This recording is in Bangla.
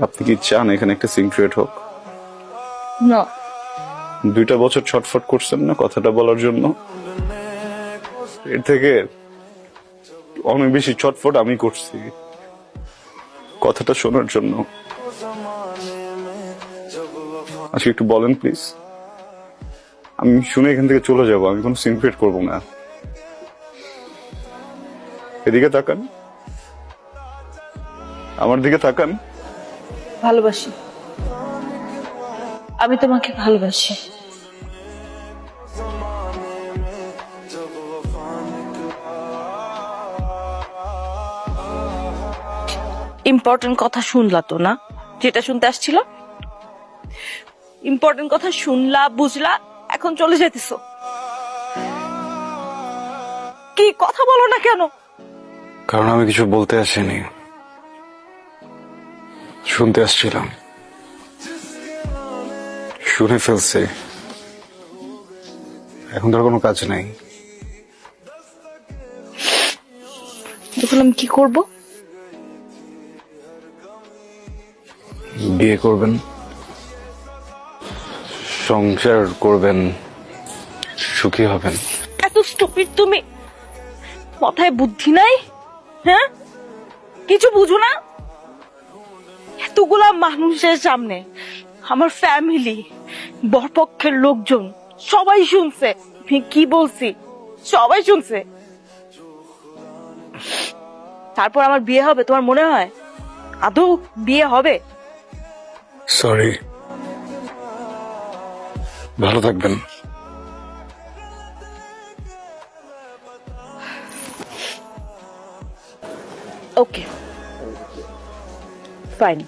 আপনি কি চান এখানে একটা সিক্রেট হোক? না 2টা বছর ছটফট করছেন না কথাটা বলার জন্য, এর থেকে অনেক বেশি ছটফট আমি করছি কথাটা শোনার জন্য। আজকে একটু বলেন প্লিজ, আমি শুনে এখান থেকে চলে যাব, আমি কোনো সিক্রেট করবো না। এদিকে তাকান, আমার দিকে তাকান। ভালোবাসি, আমি তোমাকে ভালোবাসি। ইম্পর্টেন্ট কথা শুনলা তো না, যেটা শুনতে আসছিল? ইম্পর্টেন্ট কথা শুনলা, বুঝলা, এখন চলে যেতেছো। কি কথা বলো না কেন? কারণ আমি কিছু বলতে আসিনি, শুনতে আসছিলাম। শুনে ফেলছে, এখন তার কোনো কাজ নাই। এখন আমি কি করব? বিয়ে করবেন, সংসার করবেন, সুখী হবেন। এত স্টুপিড তুমি? মাথায় বুদ্ধি নাই? হ্যাঁ, কিছু বুঝো না? এতগুলা মানুষের সামনে আমার ফ্যামিলি, বরপক্ষের লোকজন সবাই শুনছে আমি কি বলছি, সবাই শুনছে। তারপর আমার বিয়ে হবে তোমার মনে হয়? আদৌ বিয়ে হবে? সরি, ভালো থাকবেন। ওকে, ফাইন।